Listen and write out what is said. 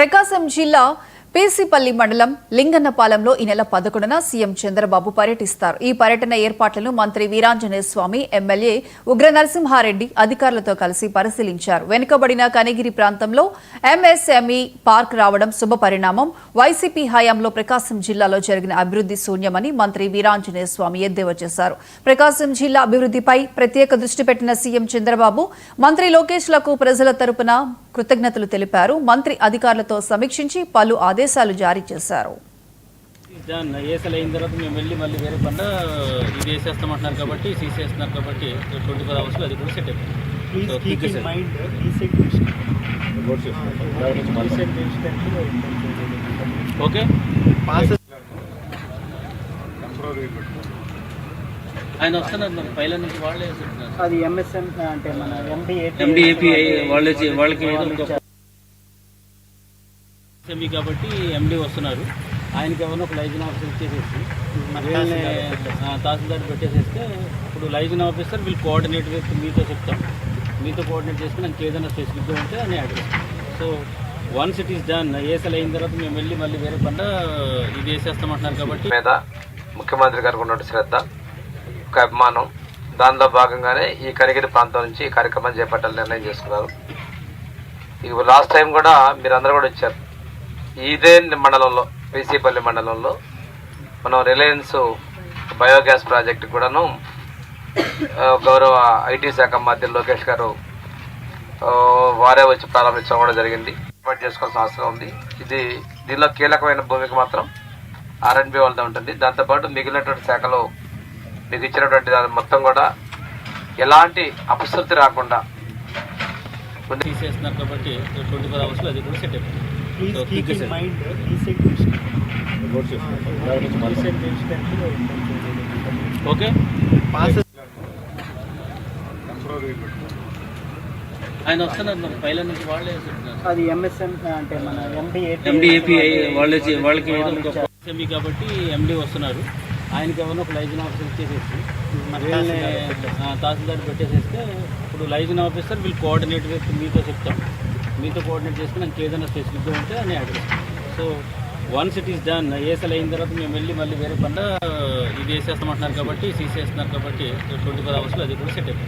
ప్రకాశం జిల్లా పేసిపల్లి మండలం లింగన్నపాలెంలో ఈ నెల 11న సీఎం చంద్రబాబు పర్యటిస్తారు. ఈ పర్యటన ఏర్పాట్లను మంత్రి వీరాంజనేయ స్వామి, ఎమ్మెల్యే ఉగ్ర నరసింహారెడ్డి అధికారులతో కలిసి పరిశీలించారు. వెనుకబడిన కనిగిరి ప్రాంతంలో ఎంఎస్ఎంఈ పార్క్ రావడం శుభపరిణామం. వైసీపీ హయాంలో ప్రకాశం జిల్లాలో జరిగిన అభివృద్ధి శూన్యమని మంత్రి వీరాంజనేయ స్వామి ఎద్దేవా చేశారు. ప్రకాశం జిల్లా అభివృద్ధిపై ప్రత్యేక దృష్టి పెట్టిన సీఎం చంద్రబాబు మంత్రి లోకేష్లకు ప్రజల తరపున కృతజ్ఞతలు తెలిపారు. మంత్రి అధికారులతో సమీక్షించి పలు ఆదేశాలు జారీ చేశారు. అయిన తర్వాత మేము వెళ్ళి మళ్ళీ వేరే పనులు ఇది వేసేస్తామంటున్నారు కాబట్టి తీసేస్తున్నారు కాబట్టి 24 అవర్స్లో అది కూడా సెట్ ఓకే. ఆయన వస్తున్నారు పైల నుంచి వాళ్ళే అది ఎంఎస్ఎం అంటే మన ఎండిఏపీ వాళ్ళకి ఎంఈ కాబట్టి ఎండి వస్తున్నారు. ఆయనకి ఏమైనా ఒక లైజన్ ఆఫీసర్ ఇచ్చేసేసి తహసీల్దార్ పెట్టేసేస్తే ఇప్పుడు లైజన్ ఆఫీసర్ వీళ్ళు కోఆర్డినేట్ చేసి మీతో చెప్తాం, మీతో కోఆర్డినేట్ చేసుకుని నాకు ఏదైనా స్పెసిఫిక్గా ఉంటే అని address. So once it is done ఏసీలు అయిన తర్వాత మేము వెళ్ళి మళ్ళీ వేరే పనులు ఇది వేసేస్తామంటున్నారు కాబట్టి మీద ముఖ్యమంత్రి గారికి ఉన్న శ్రద్ధ, ఒక అభిమానం, దానిలో భాగంగానే ఈ కనిగిరి ప్రాంతం నుంచి ఈ కార్యక్రమం చేపట్టాలని నిర్ణయం చేసుకున్నారు. ఇక లాస్ట్ టైం కూడా మీరు అందరూ కూడా వచ్చారు. ఇదే మండలంలో పేసిపల్లి మండలంలో మనం రిలయన్స్ బయోగ్యాస్ ప్రాజెక్ట్ కూడాను గౌరవ ఐటీ శాఖ మంత్రి లోకేష్ గారు వారే వచ్చి ప్రారంభించడం కూడా జరిగింది. ఏర్పాటు చేసుకోవాల్సిన అవసరం ఉంది. దీనిలో కీలకమైన భూమికి మాత్రం R&B వాళ్ళతో ఉంటుంది. దాంతోపాటు మిగిలినటువంటి శాఖలో మీకు ఇచ్చినటువంటి దాని మొత్తం కూడా ఎలాంటి అపశృతి రాకుండా తీసేస్తున్నారు కాబట్టి 24 అవర్స్లో అది కూడా సెట్ అయిపోయింది. ఓకే. ఆయన వస్తున్నారు పైల నుంచి వాళ్ళే అది ఎంఎస్ఎం అంటే మన ఎండిఏపీ వాళ్ళకి ఎంఈ కాబట్టి ఎండి వస్తున్నారు. ఆయనకి ఏమైనా ఒక లైజన్ ఆఫీసర్ ఇచ్చేసేసి తహసీల్దార్ పెట్టేసేస్తే ఇప్పుడు లైజన్ ఆఫీసర్ వీళ్ళు కోఆర్డినేట్ చేసి మీతో చెప్తాం, మీతో కోఆర్డినేట్ చేసుకుని నాకు ఏదైనా స్పెసిఫిక్గా ఉంటే అని address. So once it is done ఏసీలు అయిన తర్వాత మేము వెళ్ళి మళ్ళీ వేరే పనులు ఇది వేసేస్తామంటున్నారు కాబట్టి తీసేస్తున్నారు కాబట్టి 24 అవర్స్లో అది కూడా సెట్ అయిపోయింది.